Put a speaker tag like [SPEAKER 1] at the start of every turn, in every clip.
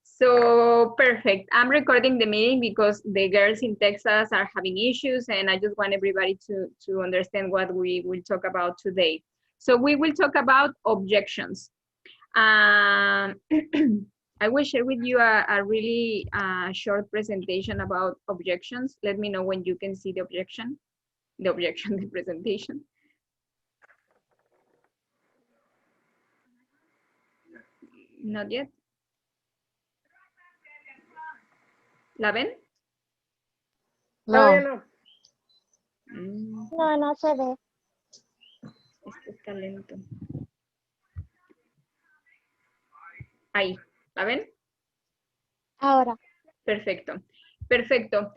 [SPEAKER 1] So perfect. I'm recording the meeting because the girls in Texas are having issues and I just want everybody to understand what we will talk about today. So we will talk about objections. I will share with you a really short presentation about objections. Let me know when you can see the objection, the presentation. Not yet. ¿La ven?
[SPEAKER 2] No,
[SPEAKER 3] No, no se ve.
[SPEAKER 1] Esto está lento. Ahí, ¿la ven?
[SPEAKER 3] Ahora.
[SPEAKER 1] Perfecto. Perfecto.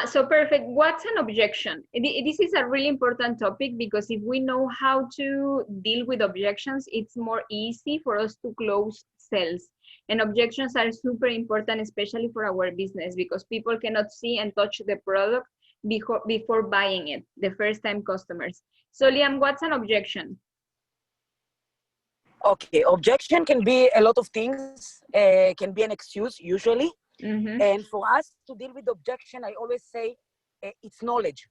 [SPEAKER 1] So perfect. What's an objection? This is a really important topic because if we know how to deal with objections, it's more easy for us to close sales. And objections are super important, especially for our business, because people cannot see and touch the product before buying it, the first time customers. So Liam, what's an objection?
[SPEAKER 2] okay, objection can be a lot of things, can be an excuse usually.
[SPEAKER 1] Mm-hmm.
[SPEAKER 2] And for us to deal with objection, I always say it's knowledge.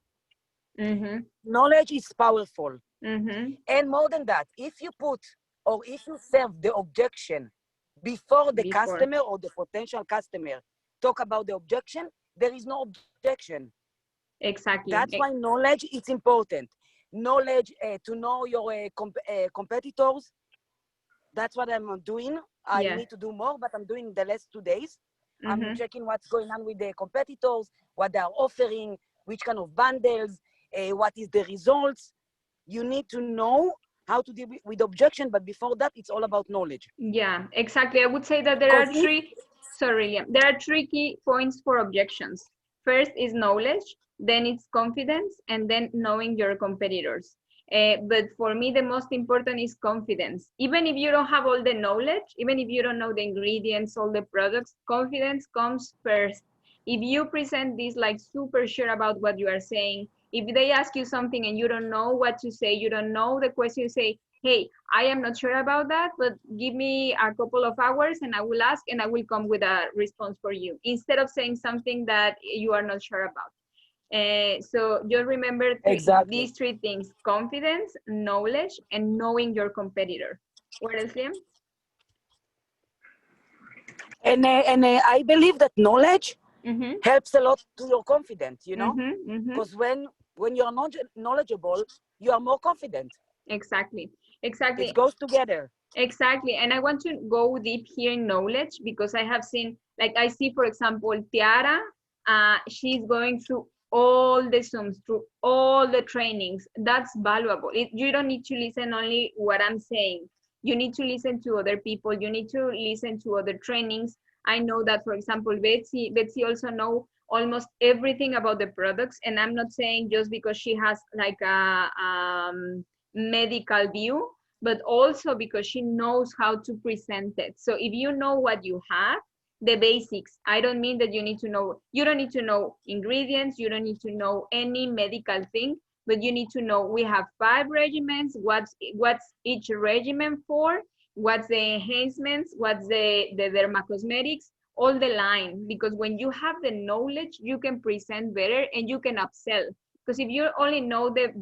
[SPEAKER 1] Mm-hmm.
[SPEAKER 2] Knowledge is powerful.
[SPEAKER 1] Mm-hmm.
[SPEAKER 2] And more than that, if you put or if you serve the objection before the customer or the potential customer talk about the objection, there is no objection.
[SPEAKER 1] Exactly.
[SPEAKER 2] That's why knowledge is important. Knowledge to know your competitors. That's what I'm doing. I need to do more, but I'm doing the last 2 days.
[SPEAKER 1] Mm-hmm.
[SPEAKER 2] I'm checking what's going on with the competitors, what they are offering, which kind of bundles, what is the results. You need to know how to deal with objection, but before that, it's all about knowledge.
[SPEAKER 1] Yeah, exactly. I would say that there are there are three key points for objections. First is knowledge, then it's confidence, and then knowing your competitors. But for me, the most important is confidence. Even if you don't have all the knowledge, even if you don't know the ingredients, all the products, confidence comes first. If you present this like super sure about what you are saying, if they ask you something and you don't know what to say, you don't know the question, you say, hey, I am not sure about that, but give me a couple of hours and I will ask and I will come with a response for you, instead of saying something that you are not sure about. So just remember these three things: confidence, knowledge, and knowing your competitor. What else, Liam?
[SPEAKER 2] And I believe that knowledge
[SPEAKER 1] Mm-hmm.
[SPEAKER 2] helps a lot to your confidence, you know?
[SPEAKER 1] Mm-hmm.
[SPEAKER 2] Because when you're not knowledgeable, you are more confident.
[SPEAKER 1] Exactly.
[SPEAKER 2] It goes together.
[SPEAKER 1] Exactly. And I want to go deep here in knowledge because I have seen, like I see, for example, Tiara, she's going through all the Zooms, through all the trainings. That's valuable. You don't need to listen only what I'm saying. You need to listen to other people. You need to listen to other trainings. I know that, for example, Betsy also know almost everything about the products. And I'm not saying just because she has like a medical view, but also because she knows how to present it. So if you know what you have, the basics, I don't mean that you don't need to know ingredients, you don't need to know any medical thing, but you need to know we have 5 regimens, what's each regimen for, what's the enhancements, what's the dermacosmetics, all the line, because when you have the knowledge, you can present better and you can upsell. Because if you only know the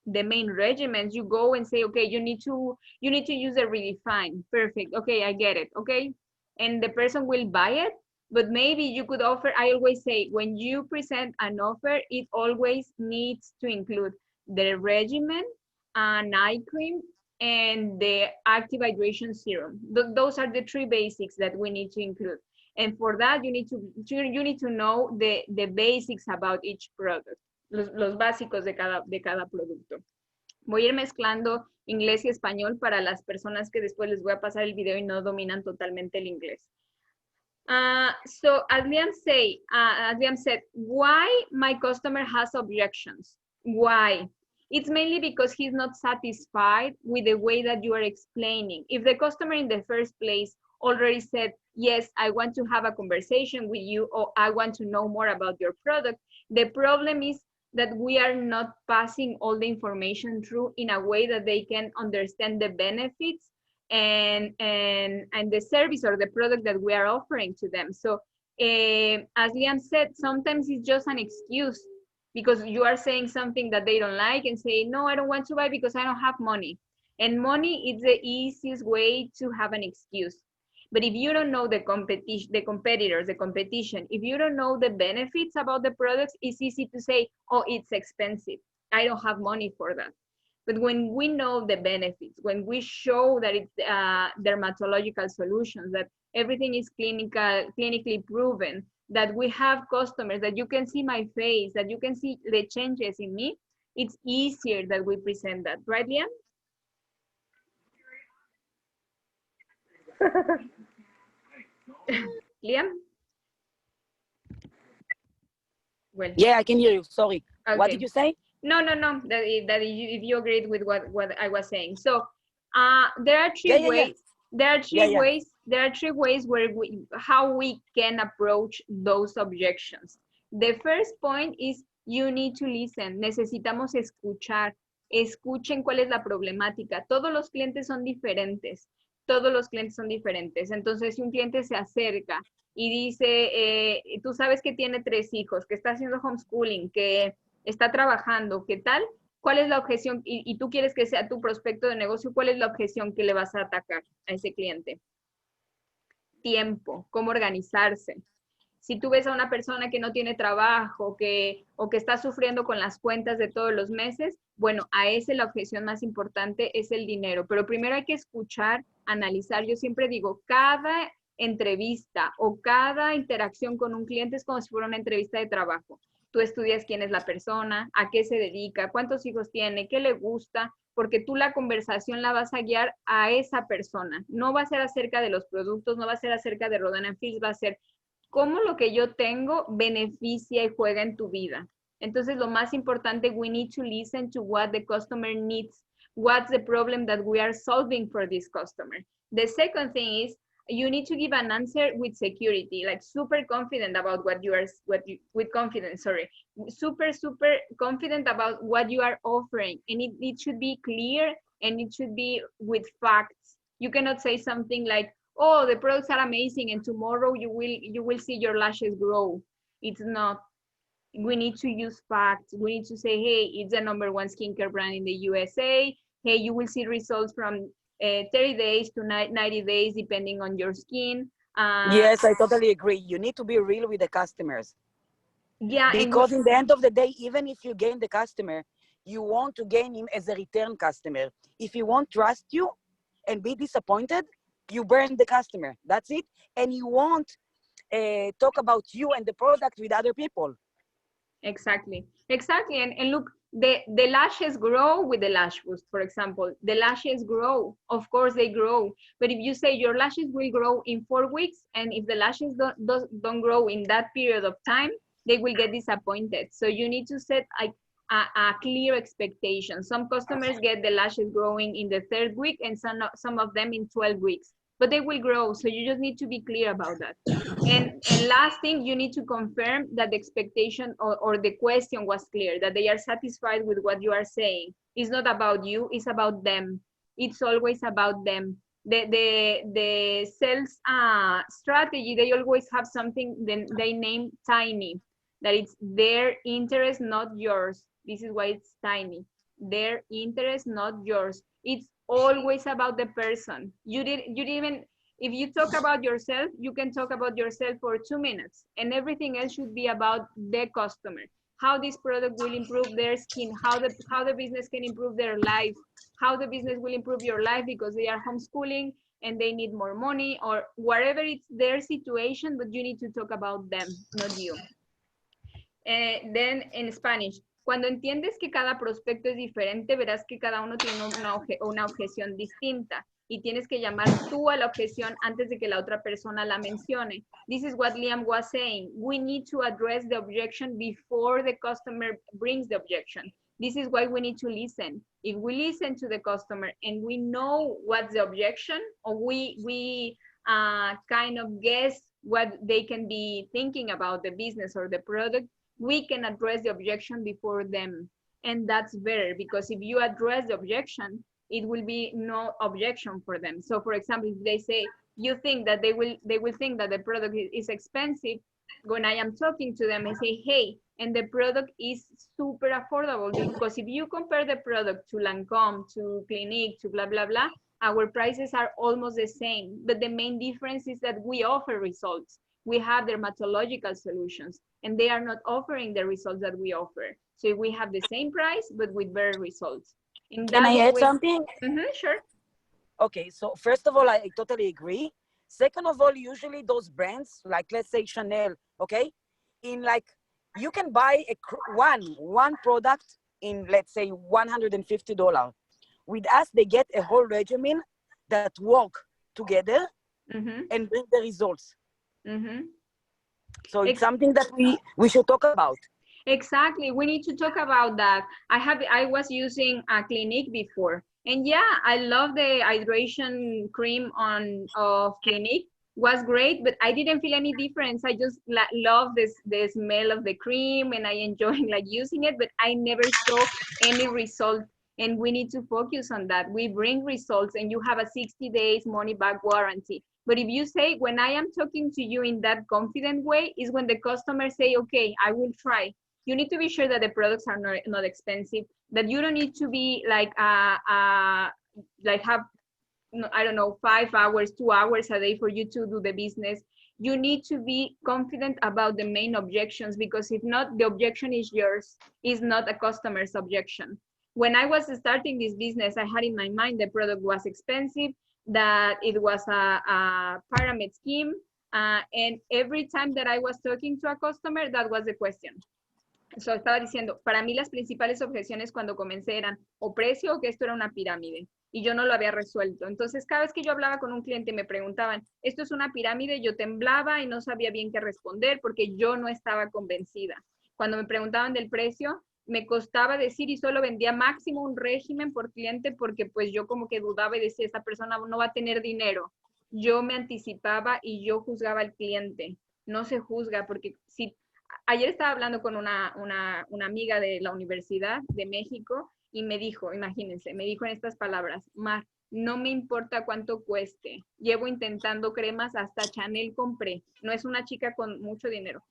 [SPEAKER 1] main regimens, you go and say, okay, you need to use a redefine. Perfect. Okay, I get it. Okay. And the person will buy it, but maybe you could offer, I always say, when you present an offer, it always needs to include the regimen, an eye cream, and the active hydration serum. Those are the 3 basics that we need to include. And for that, you need to know the basics about each product. Los básicos de cada producto. Voy a ir mezclando inglés y español para las personas que después les voy a pasar el video y no dominan totalmente el inglés. So as Liam said, why my customer has objections? Why? It's mainly because he's not satisfied with the way that you are explaining. If the customer in the first place already said, yes, I want to have a conversation with you, or I want to know more about your product, the problem is that we are not passing all the information through in a way that they can understand the benefits and the service or the product that we are offering to them. So as Liam said, sometimes it's just an excuse because you are saying something that they don't like and say, no, I don't want to buy because I don't have money. And money is the easiest way to have an excuse. But if you don't know the competition, the competitors, the competition, if you don't know the benefits about the products, it's easy to say, oh, it's expensive. I don't have money for that. But when we know the benefits, when we show that it's dermatological solutions, that everything is clinically proven, that we have customers, that you can see my face, that you can see the changes in me, it's easier that we present that, right, Liam? Liam? Well,
[SPEAKER 2] Yeah, I can hear you. Sorry.
[SPEAKER 1] okay.
[SPEAKER 2] What did you say?
[SPEAKER 1] No. If you agreed with what I was saying. So there are three
[SPEAKER 2] Yeah.
[SPEAKER 1] ways. There are three
[SPEAKER 2] Yeah.
[SPEAKER 1] ways. There are three ways where how we can approach those objections. The first point is you need to listen. Necesitamos escuchar. Escuchen cuál es la problemática. Todos los clientes son diferentes. Todos los clientes son diferentes. Entonces, si un cliente se acerca y dice, tú sabes que tiene 3 hijos, que está haciendo homeschooling, que está trabajando, ¿qué tal? ¿Cuál es la objeción? Y tú quieres que sea tu prospecto de negocio, ¿cuál es la objeción que le vas a atacar a ese cliente? Tiempo, cómo organizarse. Si tú ves a una persona que no tiene trabajo o que está sufriendo con las cuentas de todos los meses, bueno, a ese la objeción más importante es el dinero. Pero primero hay que escuchar, analizar. Yo siempre digo, cada entrevista o cada interacción con un cliente es como si fuera una entrevista de trabajo. Tú estudias quién es la persona, a qué se dedica, cuántos hijos tiene, qué le gusta, porque tú la conversación la vas a guiar a esa persona. No va a ser acerca de los productos, no va a ser acerca de Rodan & Fils, va a ser cómo lo que yo tengo beneficia y juega en tu vida. Entonces, lo más importante, we need to listen to what the customer needs. What's the problem that we are solving for this customer? The second thing is, you need to give an answer with security, like super confident about with confidence, sorry. Super confident about what you are offering. And it should be clear and it should be with facts. You cannot say something like, oh, the products are amazing and tomorrow you will see your lashes grow. It's not. We need to use facts. We need to say, hey, it's the #1 skincare brand in the USA. Hey, you will see results from 30 days to 90 days, depending on your skin.
[SPEAKER 2] Yes, I totally agree. You need to be real with the customers.
[SPEAKER 1] Yeah.
[SPEAKER 2] Because in the end of the day, even if you gain the customer, you want to gain him as a return customer. If he won't trust you and be disappointed, you burn the customer. That's it. And you won't talk about you and the product with other people.
[SPEAKER 1] Exactly. And look, the lashes grow with the lash boost, for example. The lashes grow. Of course, they grow. But if you say your lashes will grow in 4 weeks, and if the lashes don't grow in that period of time, they will get disappointed. So you need to set a clear expectation. Some customers get the lashes growing in the 3rd week, and some of them in 12 weeks. But they will grow, so you just need to be clear about that. And last thing, you need to confirm that the expectation or the question was clear, that they are satisfied with what you are saying. It's not about you, it's about them. It's always about them. The sales strategy, they always have something they name tiny, that it's their interest, not yours. This is why it's tiny. Their interest, not yours. It's always about the person. You didn't even, if you talk about yourself, you can talk about yourself for 2 minutes, and everything else should be about the customer. How this product will improve their skin, how the business can improve their life, how the business will improve your life because they are homeschooling and they need more money, or whatever it's their situation, but you need to talk about them, not you. Then in Spanish, cuando entiendes que cada prospecto es diferente, verás que cada uno tiene una objeción distinta y tienes que llamar tú a la objeción antes de que la otra persona la mencione. This is what Liam was saying. We need to address the objection before the customer brings the objection. This is why we need to listen. If we listen to the customer and we know what's the objection, or we kind of guess what they can be thinking about the business or the product, we can address the objection before them. And that's better, because if you address the objection, it will be no objection for them. So for example, if they say, you think that they will think that the product is expensive, when I am talking to them, I say, hey, and the product is super affordable, because if you compare the product to Lancome, to Clinique, to blah, blah, blah, our prices are almost the same. But the main difference is that we offer results. We have dermatological solutions, and they are not offering the results that we offer. So we have the same price, but with better results. In
[SPEAKER 2] Can
[SPEAKER 1] that
[SPEAKER 2] I add
[SPEAKER 1] way,
[SPEAKER 2] something?
[SPEAKER 1] Sure.
[SPEAKER 2] Okay, so first of all, I totally agree. Second of all, usually those brands, like let's say Chanel, okay, in like you can buy one product in let's say $150. With us, they get a whole regimen that work together and bring the results. So it's something that we should talk about.
[SPEAKER 1] Exactly. We need to talk about that. I was using a Clinique before, and yeah, I love the hydration cream of Clinique. Was great, but I didn't feel any difference. I just love the smell of the cream, and I enjoy like using it, but I never saw any result. And we need to focus on that. We bring results, and you have a 60 days money back warranty. But if you say, when I am talking to you in that confident way, is when the customers say, okay, I will try. You need to be sure that the products are not expensive, that you don't need to be like have, I don't know, 5 hours, 2 hours a day for you to do the business. You need to be confident about the main objections, because if not, the objection is yours, is not a customer's objection. When I was starting this business, I had in my mind the product was expensive, that it was a pyramid scheme, and every time that I was talking to a customer, that was the question. So estaba diciendo, para mí las principales objeciones cuando comencé eran o precio o que esto era una pirámide, y yo no lo había resuelto. Entonces, cada vez que yo hablaba con un cliente me preguntaban, ¿esto es una pirámide? Yo temblaba y no sabía bien qué responder porque yo no estaba convencida. Cuando me preguntaban del precio, me costaba decir, y solo vendía máximo un régimen por cliente, porque pues yo como que dudaba y decía, esta persona no va a tener dinero. Yo me anticipaba y yo juzgaba al cliente. No se juzga, porque si ayer estaba hablando con una amiga de la Universidad de México y me dijo, imagínense, me dijo en estas palabras, Mar, no me importa cuánto cueste, llevo intentando cremas, hasta Chanel compré, no es una chica con mucho dinero,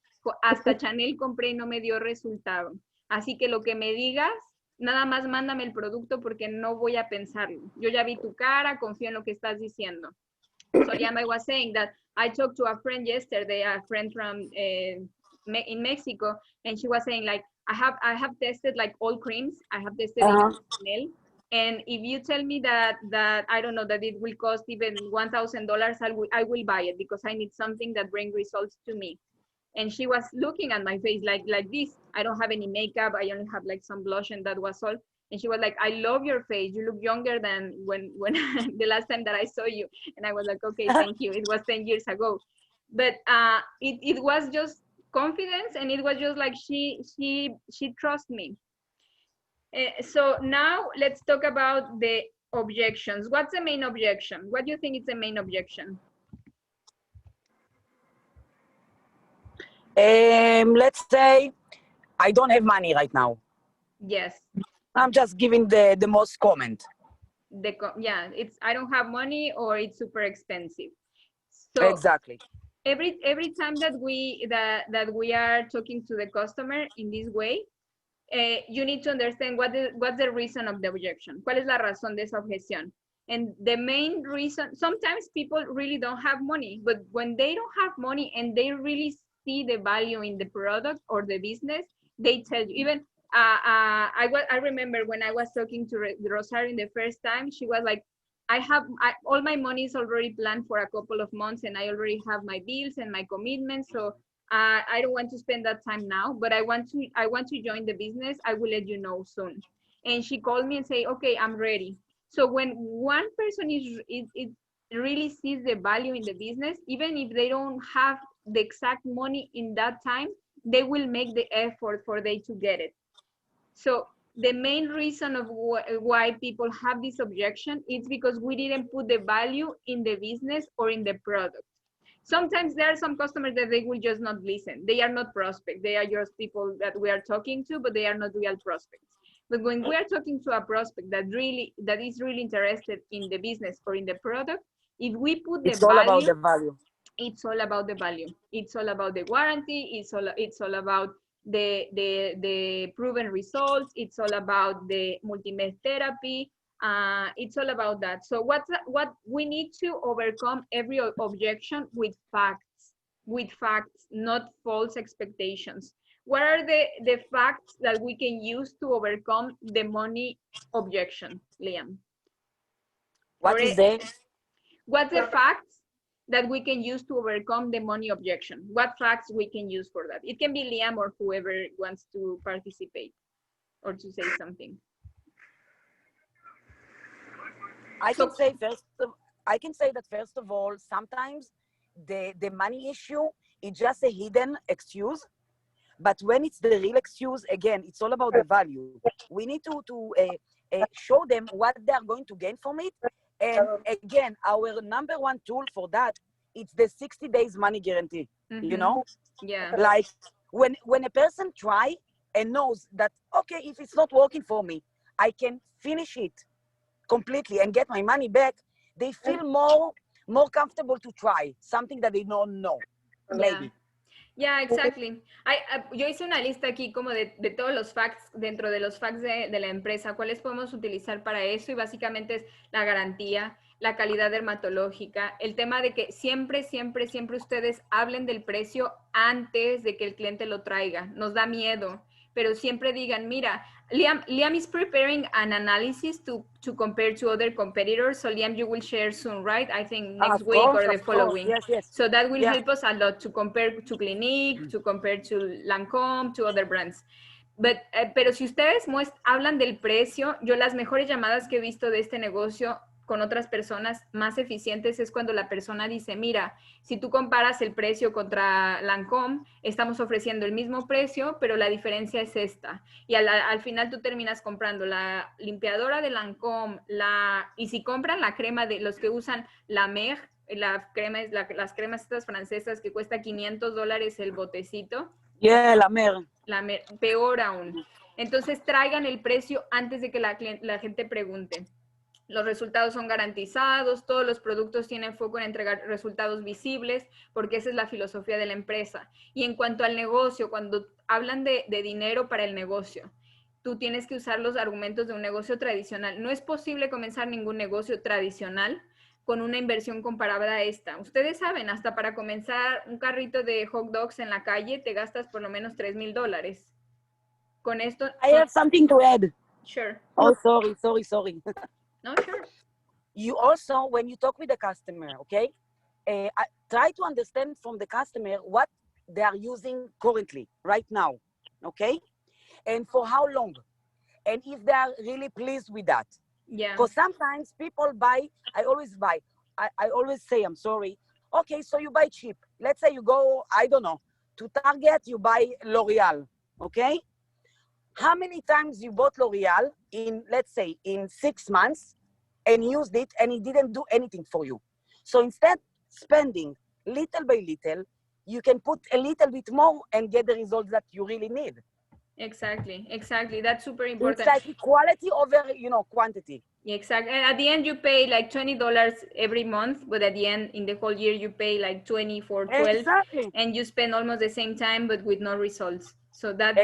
[SPEAKER 1] hasta Chanel compré y no me dio resultado, así que lo que me digas, nada más mándame el producto porque no voy a pensarlo, yo ya vi tu cara, confío en lo que estás diciendo. So I was saying that I talked to a friend yesterday, a friend from in Mexico, and she was saying like, I have tested like all creams. I have tested Chanel, and if you tell me that I don't know, that it will cost even $1,000, I will buy it, because I need something that brings results to me. And she was looking at my face like this. I don't have any makeup. I only have like some blush, and that was all. And she was like, I love your face. You look younger than when the last time that I saw you. And I was like, okay, thank you. It was 10 years ago. But it was just confidence, and it was just like she trusts me. So now let's talk about the objections. What's the main objection? What do you think is the main objection?
[SPEAKER 2] Let's say I don't have money right now.
[SPEAKER 1] Yes.
[SPEAKER 2] I'm just giving the most comment.
[SPEAKER 1] Yeah, it's I don't have money, or it's super expensive. So
[SPEAKER 2] exactly.
[SPEAKER 1] Every time that we are talking to the customer in this way, you need to understand what's the reason of the objection. ¿Cuál es la razón de esa objeción? And the main reason, sometimes people really don't have money, but when they don't have money and they really see the value in the product or the business, they tell you. Even I remember when I was talking to Rosario the first time, she was like, all my money is already planned for a couple of months, and I already have my bills and my commitments, so I don't want to spend that time now, but I want to join the business. I will let you know soon. And she called me and say, okay, I'm ready. So when one person it really sees the value in the business, even if they don't have the exact money in that time, they will make the effort for they to get it. So the main reason of why people have this objection is because we didn't put the value in the business or in the product. Sometimes there are some customers that they will just not listen. They are not prospects. They are just people that we are talking to, but they are not real prospects. But when we are talking to a prospect that is really interested in the business or in the product, if we put the
[SPEAKER 2] It's all about the value.
[SPEAKER 1] it's all about the value. It's all about the warranty. It's all about the proven results. It's all about the multi-med therapy. It's all about that. So what we need to overcome every objection with facts, not false expectations. What are the facts that we can use to overcome the money objection, Liam?
[SPEAKER 2] What is the?
[SPEAKER 1] What's the facts that we can use to overcome the money objection? What facts we can use for that? It can be Liam or whoever wants to participate or to say something.
[SPEAKER 2] I can say that first of all, sometimes the money issue is just a hidden excuse. But when it's the real excuse, again, it's all about the value. We need to show them what they are going to gain from it. And again, our number one tool for that, it's the 60 days money guarantee. You know?
[SPEAKER 1] Yeah.
[SPEAKER 2] Like when a person try and knows that, okay, if it's not working for me, I can finish it completely and get my money back, they feel more comfortable to try something that they don't know. Maybe.
[SPEAKER 1] Yeah, exactly. Yo hice una lista aquí como de todos los facts, dentro de los facts de la empresa, cuáles podemos utilizar para eso, y básicamente es la garantía, la calidad dermatológica, el tema de que siempre ustedes hablen del precio antes de que el cliente lo traiga. Nos da miedo, pero siempre digan, mira, Liam is preparing an analysis to compare to other competitors. So Liam, you will share soon, right? I think next week or the following.
[SPEAKER 2] Yes.
[SPEAKER 1] So that will help us a lot to compare to Clinique, to compare to Lancôme, to other brands. Pero si ustedes hablan del precio, yo las mejores llamadas que he visto de este negocio con otras personas más eficientes es cuando la persona dice, mira, si tú comparas el precio contra Lancôme, estamos ofreciendo el mismo precio, pero la diferencia es esta. Y al final tú terminas comprando la limpiadora de Lancôme, y si compran la crema de los que usan la Mer, las cremas estas francesas que cuesta $500 el botecito.
[SPEAKER 2] Yeah, la Mer.
[SPEAKER 1] Peor aún. Entonces traigan el precio antes de que la gente pregunte. Los resultados son garantizados, todos los productos tienen foco en entregar resultados visibles, porque esa es la filosofía de la empresa. Y en cuanto al negocio, cuando hablan de dinero para el negocio, tú tienes que usar los argumentos de un negocio tradicional. No es posible comenzar ningún negocio tradicional con una inversión comparable a esta. Ustedes saben, hasta para comenzar un carrito de hot dogs en la calle, te gastas por lo menos $3,000. Con esto...
[SPEAKER 2] I have something to add.
[SPEAKER 1] Sure.
[SPEAKER 2] Oh, sorry.
[SPEAKER 1] No, sure.
[SPEAKER 2] You also, when you talk with the customer, okay, try to understand from the customer what they are using currently, right now, okay? And for how long? And if they are really pleased with that.
[SPEAKER 1] Yeah.
[SPEAKER 2] Because sometimes people buy, I always say, I'm sorry, okay, so you buy cheap. Let's say you go, I don't know, to Target, you buy L'Oreal, okay? How many times you bought L'Oreal in, let's say, in 6 months and used it and it didn't do anything for you? So instead spending little by little, you can put a little bit more and get the results that you really need.
[SPEAKER 1] Exactly. That's super important.
[SPEAKER 2] It's like quality over, quantity.
[SPEAKER 1] Exactly. And at the end, you pay like $20 every month, but at the end, in the whole year, you pay like $20 for 12.
[SPEAKER 2] Exactly.
[SPEAKER 1] And you spend almost the same time, but with no results. So that's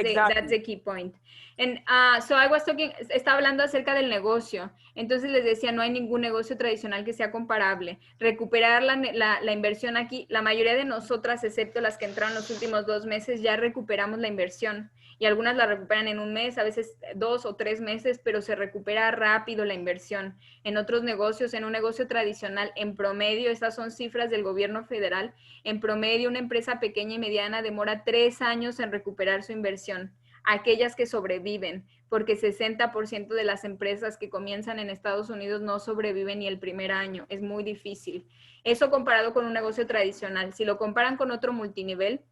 [SPEAKER 1] the key point. And so I was talking, estaba hablando acerca del negocio. Entonces les decía, no hay ningún negocio tradicional que sea comparable. Recuperar la inversión aquí, la mayoría de nosotras, excepto las que entraron los últimos 2 meses, ya recuperamos la inversión. Y algunas la recuperan en 1 mes, a veces 2 o 3 meses, pero se recupera rápido la inversión. En otros negocios, en un negocio tradicional, en promedio, estas son cifras del gobierno federal, en promedio una empresa pequeña y mediana demora 3 años en recuperar su inversión. Aquellas que sobreviven, porque 60% de las empresas que comienzan en Estados Unidos no sobreviven ni el primer año. Es muy difícil. Eso comparado con un negocio tradicional. Si lo comparan con otro multinivel,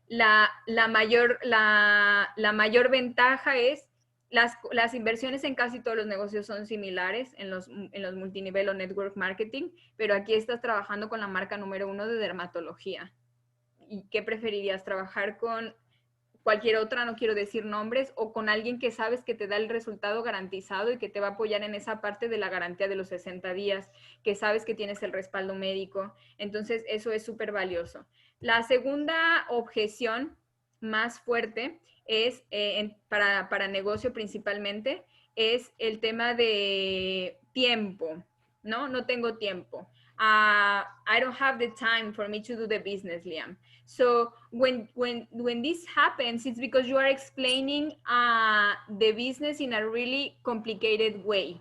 [SPEAKER 1] la mayor ventaja es las inversiones en casi todos los negocios son similares en los multinivel o network marketing, pero aquí estás trabajando con la marca número 1 de dermatología. ¿Y qué preferirías? ¿Trabajar con cualquier otra, no quiero decir nombres, o con alguien que sabes que te da el resultado garantizado y que te va a apoyar en esa parte de la garantía de los 60 días, que sabes que tienes el respaldo médico. Entonces, eso es súper valioso. La segunda objeción más fuerte es, para negocio principalmente, es el tema de tiempo, ¿no? No tengo tiempo. I don't have the time for me to do the business, Liam. So when this happens, it's because you are explaining the business in a really complicated way.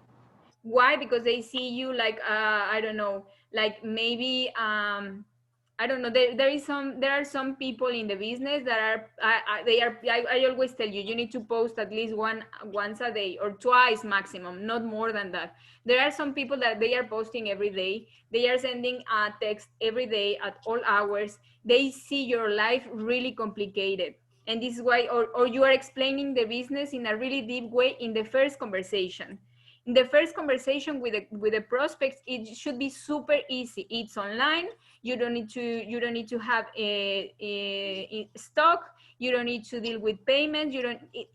[SPEAKER 1] Why? Because they see you like, I don't know, like maybe, I don't know, there are some people in the business that are, I always tell you, you need to post at least once a day or twice maximum, not more than that. There are some people that they are posting every day. They are sending a text every day at all hours. They see your life really complicated. And this is why, or you are explaining the business in a really deep way in the first conversation. In the first conversation with the prospects, it should be super easy. It's online. You don't need to have a stock. You don't need to deal with payments.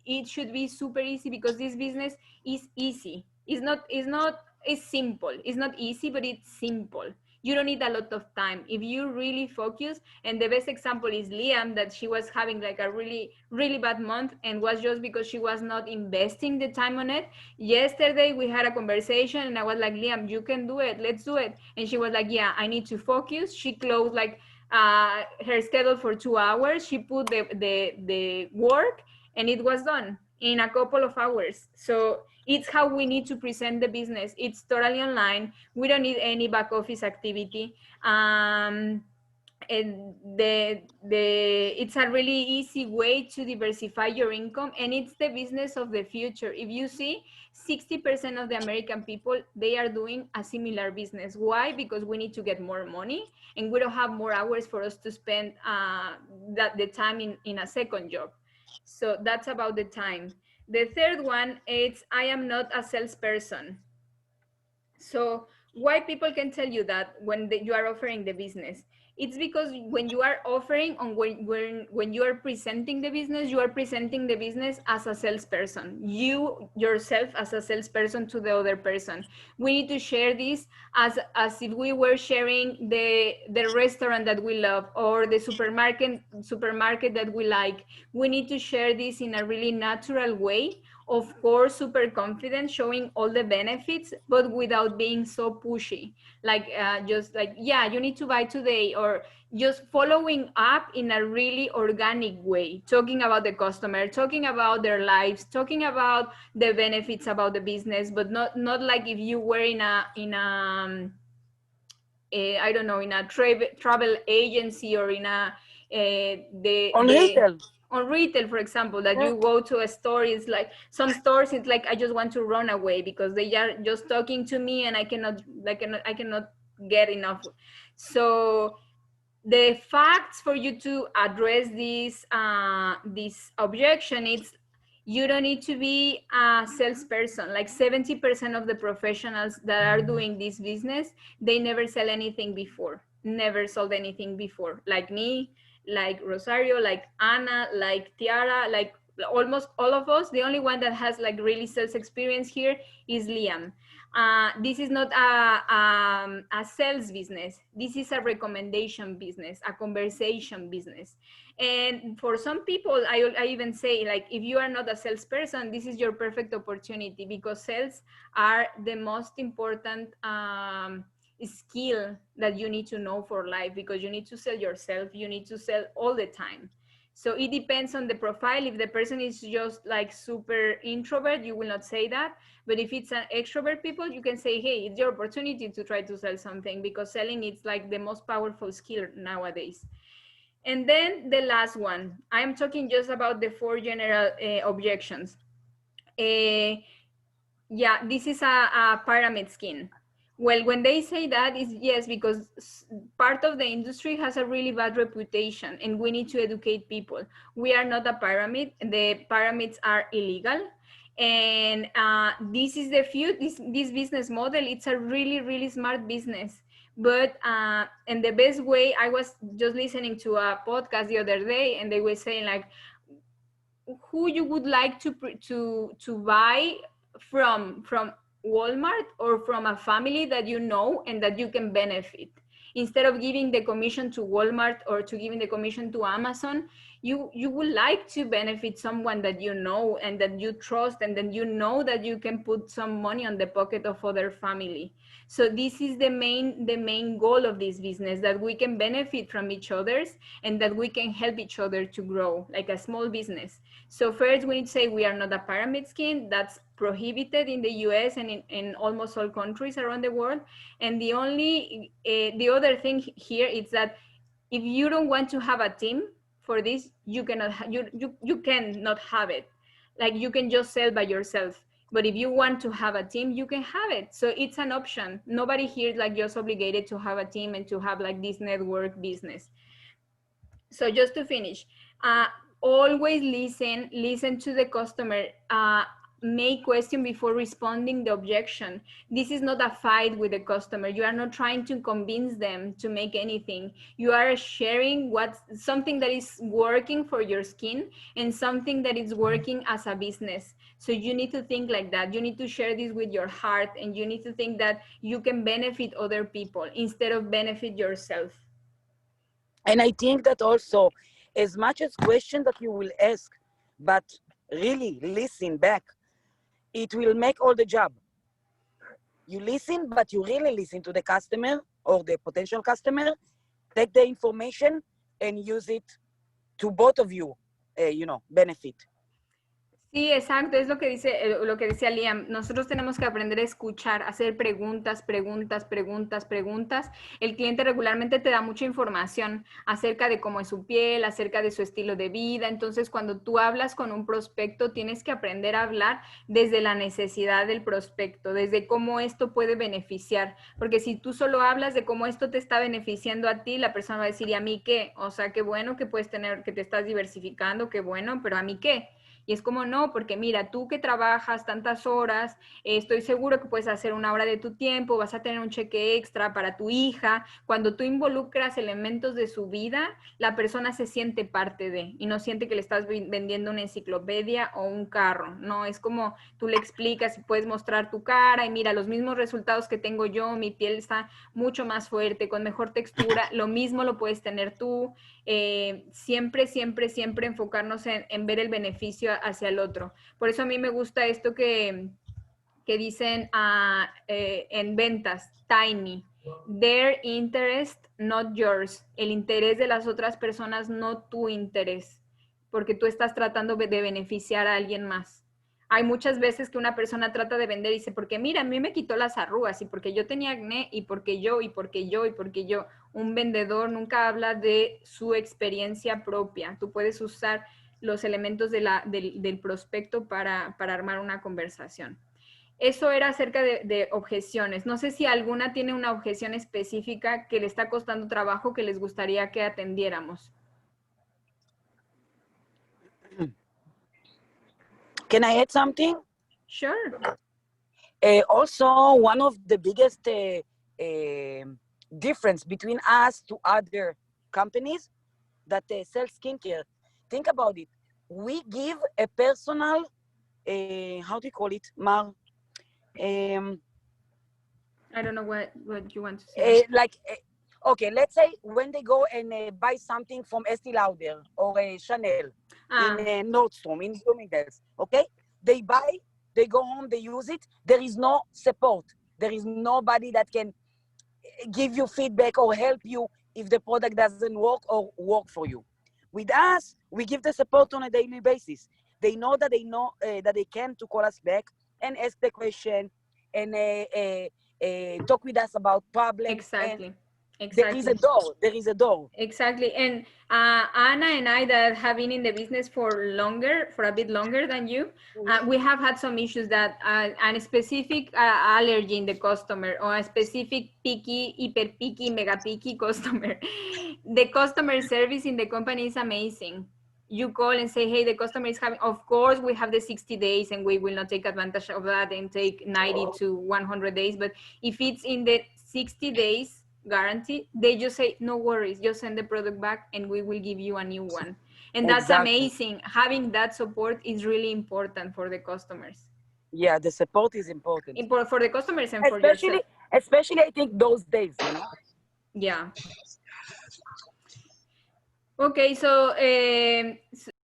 [SPEAKER 1] It should be super easy, because this business is easy. It's simple. It's not easy, but it's simple. You don't need a lot of time if you really focus. And the best example is Liam, that she was having like a really, really bad month, and was just because she was not investing the time on it. Yesterday we had a conversation and I was like, Liam, you can do it, let's do it. And she was like, yeah, I need to focus. She closed like her schedule for 2 hours. She put the work, and it was done in a couple of hours. So it's how we need to present the business. It's totally online. We don't need any back office activity. And it's a really easy way to diversify your income, and it's the business of the future. If you see, 60% of the American people, they are doing a similar business. Why? Because we need to get more money, and we don't have more hours for us to spend the time in a second job. So that's about the time. The third one is, I am not a salesperson. So why people can tell you that when you are offering the business? It's because when you are offering, and when you are presenting the business, you are presenting the business as a salesperson. You yourself as a salesperson to the other person. We need to share this as if we were sharing the restaurant that we love, or the supermarket that we like. We need to share this in a really natural way. Of course, super confident, showing all the benefits, but without being so pushy. Like just like, yeah, you need to buy today, or just following up in a really organic way, talking about the customer, talking about their lives, talking about the benefits about the business, but not like if you were in a I don't know, in a travel agency, or in a
[SPEAKER 2] retail.
[SPEAKER 1] On retail, for example, that you go to a store, it's like some stores, it's like I just want to run away because they are just talking to me, and I cannot get enough. So the facts for you to address this objection, it's, you don't need to be a salesperson. Like 70% of the professionals that are doing this business, they never sell anything before, never sold anything before. Like me, like Rosario, like Anna, like Tiara, like almost all of us. The only one that has like really sales experience here is Liam. This is not a sales business. This is a recommendation business, a conversation business. And for some people, I even say, like, if you are not a salesperson, this is your perfect opportunity, because sales are the most important skill that you need to know for life, because you need to sell yourself. You need to sell all the time. So it depends on the profile. If the person is just like super introvert, you will not say that. But if it's an extrovert people, you can say, hey, it's your opportunity to try to sell something, because selling is like the most powerful skill nowadays. And then the last one, I'm talking just about the 4 general objections. Yeah, this is a pyramid scheme. Well, when they say that, is yes, because part of the industry has a really bad reputation, and we need to educate people. We are not a pyramid. The pyramids are illegal. And this is this business model. It's a really, really smart business. But and the best way, I was just listening to a podcast the other day, and they were saying like, who you would like to buy from Walmart or from a family that you know and that you can benefit. Instead of giving the commission to Walmart or to giving the commission to Amazon, you would like to benefit someone that you know and that you trust, and then you know that you can put some money on the pocket of other family. So this is the main goal of this business, that we can benefit from each other's and that we can help each other to grow like a small business. So first we need to say we are not a pyramid scheme. That's prohibited in the US and in almost all countries around the world. And the other thing here is that if you don't want to have a team for this, you cannot have it. Like, you can just sell by yourself. But if you want to have a team, you can have it. So it's an option. Nobody here is like just obligated to have a team and to have like this network business. So just to finish, always listen to the customer. Make question before responding the objection. This is not a fight with the customer. You are not trying to convince them to make anything. You are sharing something that is working for your skin and something that is working as a business. So you need to think like that. You need to share this with your heart, and you need to think that you can benefit other people instead of benefit yourself.
[SPEAKER 2] And I think that also, as much as questions that you will ask, but really listen back, it will make all the job. You listen, but you really listen to the customer or the potential customer, take the information and use it to both of you, benefit.
[SPEAKER 1] Sí, exacto, es lo que decía Liam. Nosotros tenemos que aprender a escuchar, hacer preguntas. El cliente regularmente te da mucha información acerca de cómo es su piel, acerca de su estilo de vida. Entonces, cuando tú hablas con un prospecto, tienes que aprender a hablar desde la necesidad del prospecto, desde cómo esto puede beneficiar. Porque si tú solo hablas de cómo esto te está beneficiando a ti, la persona va a decir, ¿y a mí qué? O sea, qué bueno que puedes tener, que te estás diversificando, qué bueno, pero ¿a mí qué? Y es como, no, porque mira, tú que trabajas tantas horas, estoy seguro que puedes hacer una hora de tu tiempo, vas a tener un cheque extra para tu hija. Cuando tú involucras elementos de su vida, la persona se siente parte de, y no siente que le estás vendiendo una enciclopedia o un carro. No, es como tú le explicas y puedes mostrar tu cara y mira, los mismos resultados que tengo yo, mi piel está mucho más fuerte, con mejor textura, lo mismo lo puedes tener tú. Siempre enfocarnos en ver el beneficio hacia el otro. Por eso a mí me gusta esto que dicen en ventas, tiny, their interest, not yours. El interés de las otras personas, no tu interés, porque tú estás tratando de beneficiar a alguien más. Hay muchas veces que una persona trata de vender y dice, porque mira, a mí me quitó las arrugas, y porque yo tenía acné, y porque yo. Un vendedor nunca habla de su experiencia propia. Tú puedes usar los elementos del prospecto para armar una conversación. Eso era acerca de objeciones. No sé si alguna tiene una objeción específica que le está costando trabajo, que les gustaría que atendiéramos.
[SPEAKER 2] Can I add something?
[SPEAKER 1] Sure.
[SPEAKER 2] Also, one of the biggest difference between us to other companies that sell skincare, think about it. We give a personal, how do you call it, Mar?
[SPEAKER 1] I don't know what you want to say.
[SPEAKER 2] Okay, let's say when they go and buy something from Estee Lauder or Chanel in Nordstrom, in Bloomingdale's, okay? They buy, they go home, they use it. There is no support. There is nobody that can give you feedback or help you if the product doesn't work or work for you. With us, we give the support on a daily basis. They know that they can to call us back and ask the question and talk with us about problems.
[SPEAKER 1] Exactly.
[SPEAKER 2] There is a door.
[SPEAKER 1] Exactly. And Anna and I that have been in the business for a bit longer than you, we have had some issues that a specific allergy in the customer, or a specific picky, hyper picky, mega picky customer. The customer service in the company is amazing. You call and say, hey, the customer is having, of course, we have the 60 days and we will not take advantage of that and take 90 to 100 days. But if it's in the 60 days, guarantee, they just say, no worries, just send the product back and we will give you a new one. And that's
[SPEAKER 2] Exactly.
[SPEAKER 1] amazing. Having that support is really important for the customers.
[SPEAKER 2] Yeah, the support is important.
[SPEAKER 1] For the customers and for yourself.
[SPEAKER 2] Especially I think those days, you know.
[SPEAKER 1] Yeah. Okay, so